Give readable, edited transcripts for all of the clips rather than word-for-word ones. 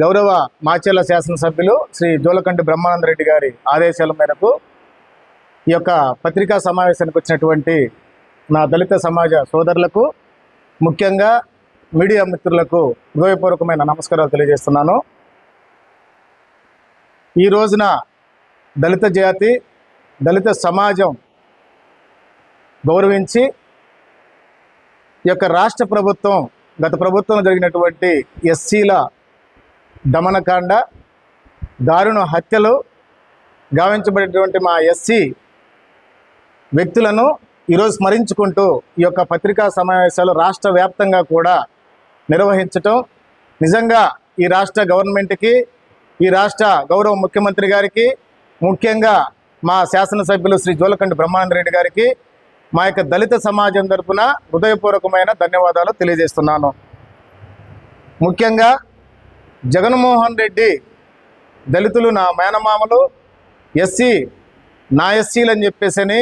గౌరవ మాచెర్ల శాసనసభ్యులు శ్రీ జోలకంటి బ్రహ్మానందరెడ్డి గారి ఆదేశాల మేరకు ఈ యొక్క పత్రికా సమావేశానికి వచ్చినటువంటి నా దళిత సమాజ సోదరులకు, ముఖ్యంగా మీడియా మిత్రులకు హృదయపూర్వకమైన నమస్కారాలు తెలియజేస్తున్నాను. ఈ రోజున దళిత జాతి, దళిత సమాజం గౌరవించి ఈ యొక్క రాష్ట్ర ప్రభుత్వం గత ప్రభుత్వంలో జరిగినటువంటి ఎస్సీల దమనకాండ, దారుణ హత్యలు గావించబడినటువంటి మా ఎస్సీ వ్యక్తులను ఈరోజు స్మరించుకుంటూ ఈ యొక్క పత్రికా సమావేశాలు రాష్ట్ర వ్యాప్తంగా కూడా నిర్వహించటం నిజంగా ఈ రాష్ట్ర గవర్నమెంట్కి, ఈ రాష్ట్ర గౌరవ ముఖ్యమంత్రి గారికి, ముఖ్యంగా మా శాసనసభ్యులు శ్రీ జోలకంటి బ్రహ్మానందరెడ్డి గారికి మా యొక్క దళిత సమాజం తరపున హృదయపూర్వకమైన ధన్యవాదాలు తెలియజేస్తున్నాను. ముఖ్యంగా జగన్మోహన్ రెడ్డి దళితులు నా మేనమామలు, ఎస్సీ నా ఎస్సీలు అని చెప్పేసి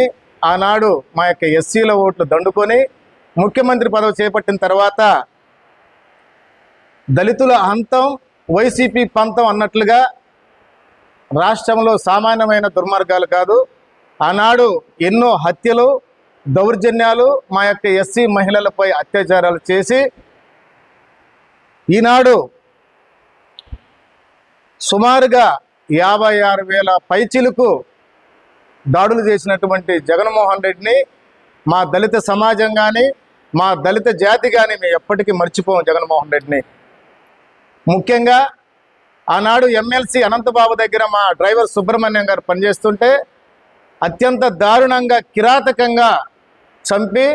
ఆనాడు మా యొక్క ఎస్సీల ఓట్లు దండుకొని ముఖ్యమంత్రి పదవి చేపట్టిన తర్వాత దళితుల అంతం వైసీపీ పంతం అన్నట్లుగా రాష్ట్రంలో సామాన్యమైన దుర్మార్గాలు కాదు, ఆనాడు ఎన్నో హత్యలు, దౌర్జన్యాలు, మా యొక్క ఎస్సీ మహిళలపై అత్యాచారాలు చేసి ఈనాడు సుమారుగా 56,000 పైచిలకు దాడులు చేసినటువంటి జగన్మోహన్ రెడ్డిని మా దళిత సమాజం కానీ, మా దళిత జాతి కానీ మేము ఎప్పటికీ మర్చిపోము జగన్మోహన్ రెడ్డిని. ముఖ్యంగా ఆనాడు ఎమ్మెల్సీ అనంతబాబు దగ్గర మా డ్రైవర్ సుబ్రహ్మణ్యం గారు పనిచేస్తుంటే అత్యంత దారుణంగా, కిరాతకంగా చంపి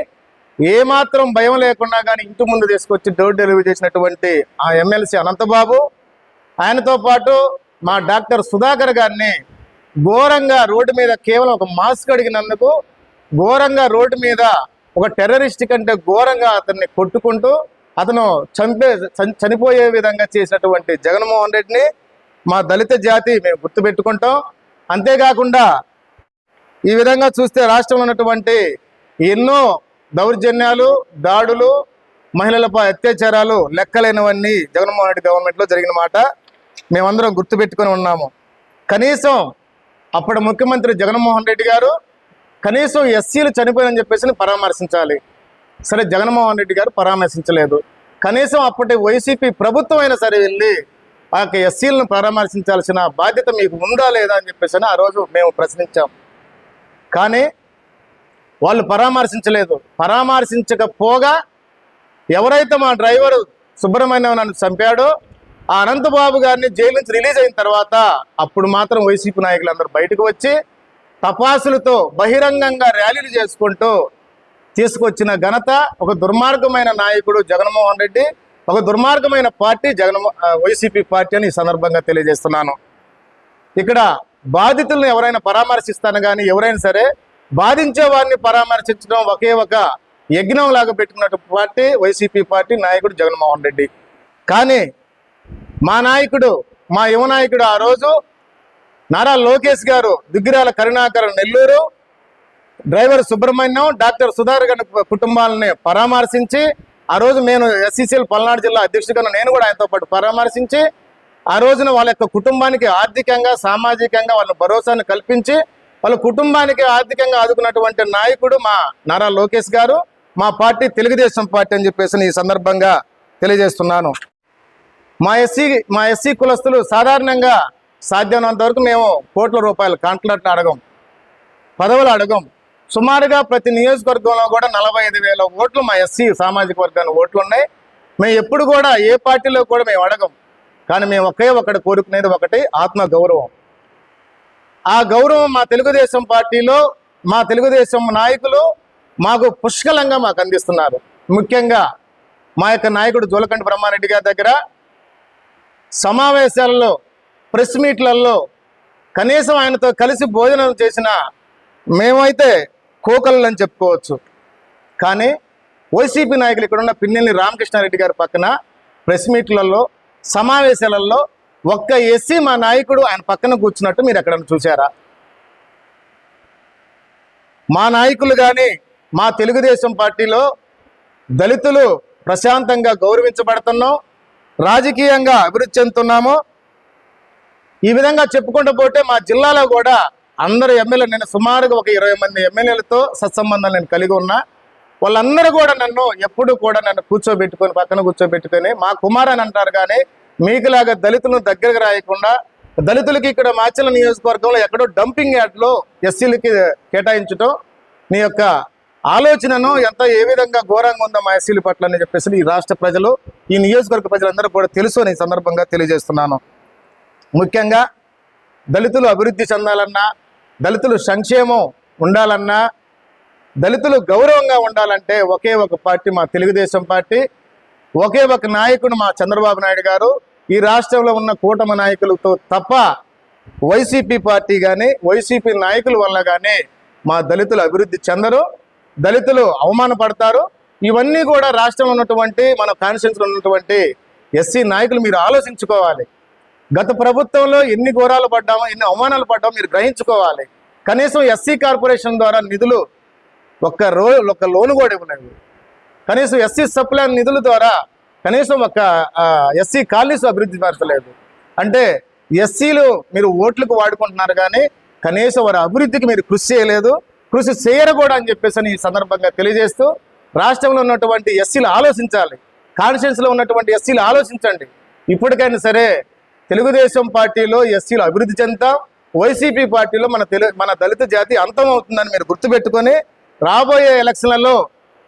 ఏమాత్రం భయం లేకుండా కానీ ఇంటి ముందు తీసుకొచ్చి డోర్ డెలివరీ చేసినటువంటి ఆ ఎమ్మెల్సీ అనంతబాబు, ఆయనతో పాటు మా డాక్టర్ సుధాకర్ గారిని ఘోరంగా రోడ్డు మీద కేవలం ఒక మాస్క్ అడిగినందుకు ఘోరంగా రోడ్డు మీద ఒక టెర్రరిస్ట్ కంటే ఘోరంగా అతన్ని కొట్టుకుంటూ అతను చనిపోయే విధంగా చేసినటువంటి జగన్మోహన్ రెడ్డిని మా దళిత జాతి మేము గుర్తుపెట్టుకుంటాం. అంతేకాకుండా ఈ విధంగా చూస్తే రాష్ట్రంలో ఉన్నటువంటి ఎన్నో దౌర్జన్యాలు, దాడులు, మహిళలపై అత్యాచారాలు లెక్కలేనివన్నీ జగన్మోహన్ రెడ్డి గవర్నమెంట్లో జరిగిన మాట మేమందరం గుర్తుపెట్టుకొని ఉన్నాము. కనీసం అప్పటి ముఖ్యమంత్రి జగన్మోహన్ రెడ్డి గారు కనీసం ఎస్సీలు చనిపోయారని చెప్పేసి పరామర్శించాలి. సరే, జగన్మోహన్ రెడ్డి గారు పరామర్శించలేదు. కనీసం అప్పటి వైసీపీ ప్రభుత్వం అయినా సరే వెళ్ళి ఆ యొక్క ఎస్సీలను పరామర్శించాల్సిన బాధ్యత మీకు ఉందా లేదా అని చెప్పేసి ఆ రోజు మేము ప్రశ్నించాం. కానీ వాళ్ళు పరామర్శించలేదు. పరామర్శించకపోగా ఎవరైతే మా డ్రైవరు సుబ్రహ్మణ్యం నన్ను చంపాడో ఆ అనంతబాబు గారిని జైలు నుంచి రిలీజ్ అయిన తర్వాత అప్పుడు మాత్రం వైసీపీ నాయకులందరూ బయటకు వచ్చి తపాసులతో బహిరంగంగా ర్యాలీలు చేసుకుంటూ తీసుకొచ్చిన ఘనత ఒక దుర్మార్గమైన నాయకుడు జగన్మోహన్ రెడ్డి, ఒక దుర్మార్గమైన పార్టీ వైసీపీ పార్టీ అని ఈ సందర్భంగా తెలియజేస్తున్నాను. ఇక్కడ బాధితులను ఎవరైనా పరామర్శిస్తాను కానీ ఎవరైనా సరే బాధించే వారిని పరామర్శించడం ఒకే ఒక యజ్ఞం లాగా పెట్టుకున్నట్టు పార్టీ వైసీపీ పార్టీ, నాయకుడు జగన్మోహన్ రెడ్డి. కానీ మా నాయకుడు, మా యువ నాయకుడు ఆ రోజు నారా లోకేష్ గారు దుగ్గిరాల కరుణాకర్ నెల్లూరు, డ్రైవర్ సుబ్రహ్మణ్యం, డాక్టర్ సుధాకర్ గారి కుటుంబాలని పరామర్శించి ఆ రోజు నేను ఎస్సీసీఎల్ పల్నాడు జిల్లా అధ్యక్షుడిగా నేను కూడా ఆయనతో పాటు పరామర్శించి ఆ రోజున వాళ్ళ యొక్క కుటుంబానికి ఆర్థికంగా, సామాజికంగా వాళ్ళ భరోసాను కల్పించి వాళ్ళ కుటుంబానికి ఆర్థికంగా ఆదుకున్నటువంటి నాయకుడు మా నారా లోకేష్ గారు, మా పార్టీ తెలుగుదేశం పార్టీ అని చెప్పేసి ఈ సందర్భంగా తెలియజేస్తున్నాను. మా ఎస్సీ కులస్తులు సాధారణంగా సాధ్యమైనంత వరకు మేము కోట్ల రూపాయల కాంట్రాక్ట్లు అడగం, పదవులు అడగం. సుమారుగా ప్రతి నియోజకవర్గంలో కూడా 45,000 ఓట్లు మా ఎస్సీ సామాజిక వర్గానికి ఓట్లు ఉన్నాయి. మేము ఎప్పుడు కూడా ఏ పార్టీలో కూడా మేము అడగం. కానీ మేము ఒకటి కోరుకునేది ఒకటి, ఆత్మ గౌరవం. ఆ గౌరవం మా తెలుగుదేశం పార్టీలో మా తెలుగుదేశం నాయకులు మాకు పుష్కలంగా మాకు అందిస్తున్నారు. ముఖ్యంగా మా యొక్క నాయకుడు జోలకంటి బ్రహ్మారెడ్డి గారి దగ్గర సమావేశాలలో, ప్రెస్ మీట్లలో కనీసం ఆయనతో కలిసి భోజనం చేసిన మేమైతే కోకళ్ళు అని చెప్పుకోవచ్చు. కానీ వైసీపీ నాయకులు ఇక్కడున్న పిన్నెల్లి రామకృష్ణారెడ్డి గారి పక్కన ప్రెస్ మీట్లలో, సమావేశాలలో ఒక్క ఎస్సీ మా నాయకుడు ఆయన పక్కన కూర్చున్నట్టు మీరు ఎక్కడన్నా చూసారా? మా నాయకులు కానీ మా తెలుగుదేశం పార్టీలో దళితులు ప్రశాంతంగా గౌరవించబడుతున్నాం. రాజకీయంగా అభివృద్ధి చెందుతున్నాము. ఈ విధంగా చెప్పుకుంటూ పోతే మా జిల్లాలో కూడా అందరు ఎమ్మెల్యేలు, నేను సుమారుగా ఒక 20 మంది ఎమ్మెల్యేలతో సత్సంబంధాలు నేను కలిగి ఉన్నా. వాళ్ళందరూ కూడా నన్ను ఎప్పుడు కూడా నన్ను కూర్చోబెట్టుకొని, పక్కన కూర్చోబెట్టుకొని మా కుమార్ అని అంటారు. కానీ మీకులాగా దళితులను దగ్గరకు రాయకుండా, దళితులకి ఇక్కడ మాచర్ల నియోజకవర్గంలో ఎక్కడో డంపింగ్ యార్డ్లో ఎస్సీలకి కేటాయించడం నీ యొక్క ఆలోచనను ఏ విధంగా ఘోరంగా ఉందో మా ఎస్సీల పట్ల అని చెప్పేసి ఈ రాష్ట్ర ప్రజలు, ఈ నియోజకవర్గ ప్రజలందరూ కూడా తెలుసు అని ఈ సందర్భంగా తెలియజేస్తున్నాను. ముఖ్యంగా దళితులు అభివృద్ధి చెందాలన్నా, దళితులు సంక్షేమం ఉండాలన్నా, దళితులు గౌరవంగా ఉండాలంటే ఒకే ఒక పార్టీ మా తెలుగుదేశం పార్టీ, ఒకే ఒక నాయకుడు మా చంద్రబాబు నాయుడు గారు. ఈ రాష్ట్రంలో ఉన్న కూటమి నాయకులతో తప్ప వైసీపీ పార్టీ కానీ వైసీపీ నాయకుల వల్ల కానీ మా దళితులు అభివృద్ధి చెందరు, దళితులు అవమానపడతారు. ఇవన్నీ కూడా రాష్ట్రంలో ఉన్నటువంటి మన కాన్స్టిట్యూన్సీలో ఉన్నటువంటి ఎస్సీ నాయకులు మీరు ఆలోచించుకోవాలి. గత ప్రభుత్వంలో ఎన్ని ఘోరాలు పడ్డామో, ఎన్ని అవమానాలు పడ్డామో మీరు గ్రహించుకోవాలి. కనీసం ఎస్సీ కార్పొరేషన్ ద్వారా నిధులు ఒక్క లోను కూడా ఇవ్వలేదు. కనీసం ఎస్సీ సప్లై నిధుల ద్వారా కనీసం ఒక ఎస్సీ కాలనీస్ అభివృద్ధి పరచలేదు. అంటే ఎస్సీలు మీరు ఓట్లకు వాడుకుంటున్నారు కానీ కనీసం వారి అభివృద్ధికి మీరు కృషి చేయలేదు, కృషి చేయరు కూడా అని చెప్పేసి ఈ సందర్భంగా తెలియజేస్తూ, రాష్ట్రంలో ఉన్నటువంటి ఎస్సీలు ఆలోచించాలి, కాన్స్టిట్యూన్సీలో ఉన్నటువంటి ఎస్సీలు ఆలోచించండి. ఇప్పటికైనా సరే తెలుగుదేశం పార్టీలో ఎస్సీలు అభివృద్ధి చెందుతాం, వైసీపీ పార్టీలో మన దళిత జాతి అంతం అవుతుందని మీరు గుర్తుపెట్టుకొని రాబోయే ఎలక్షన్లలో,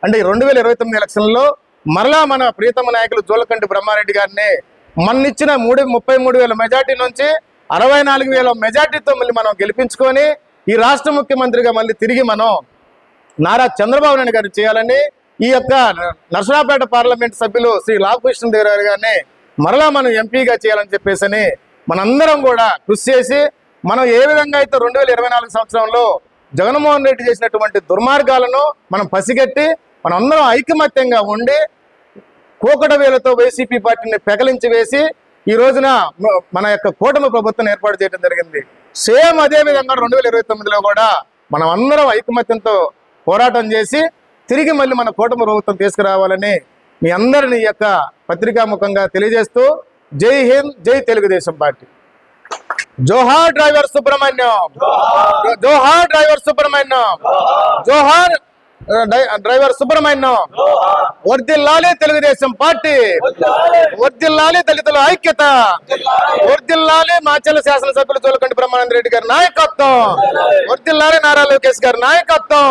అంటే 2029 ఎలక్షన్లలో మరలా మన ప్రియతమ నాయకులు జోలకంటి బ్రహ్మారెడ్డి గారిని మన్నిచ్చిన 33,000 మెజార్టీ నుంచి 64,000 మెజార్టీతో మళ్ళీ మనం గెలిపించుకొని ఈ రాష్ట్ర ముఖ్యమంత్రిగా మళ్ళీ తిరిగి మనం నారా చంద్రబాబు నాయుడు గారు చేయాలని, ఈ యొక్క నర్సరావుపేట పార్లమెంట్ సభ్యులు శ్రీ లాభకృష్ణదేవరాయలు గారిని మరలా మనం ఎంపీగా చేయాలని చెప్పేసి మనందరం కూడా కృషి చేసి, మనం ఏ విధంగా అయితే 2024 సంవత్సరంలో జగన్మోహన్ రెడ్డి చేసినటువంటి దుర్మార్గాలను మనం పసిగట్టి మనం అందరం ఐకమత్యంగా ఉండి కోకట వేలతో వైసీపీ పార్టీని పెకలించి వేసి ఈ రోజున మన యొక్క కూటమి ప్రభుత్వం ఏర్పాటు చేయడం జరిగింది. సేమ్ అదే విధంగా 2029లో కూడా మనం అందరం ఐకమత్యంతో పోరాటం చేసి తిరిగి మళ్ళీ మన కూటమి ప్రభుత్వం తీసుకురావాలని మీ అందరిని ఈ యొక్క పత్రికాముఖంగా తెలియజేస్తూ, జై హింద్, జై తెలుగుదేశం పార్టీ. జోహార్ డ్రైవర్ సుబ్రహ్మణ్యం, జోహార్ డ్రైవర్ సుబ్రహ్మణ్యం, జోహార్ డ్రైవర్ సుబ్రహ్మణ్యం. వర్ధిల్లాలి తెలుగుదేశం పార్టీ, వర్ధిల్లాలి దళితుల ఐక్యత, వర్ధిల్లాలి మాచర్ల శాసనసభ్యులు జోలకంటి బ్రహ్మానంద రెడ్డి గారి నాయకత్వం, వర్ధిల్లాలి నారా లోకేష్ గారి నాయకత్వం.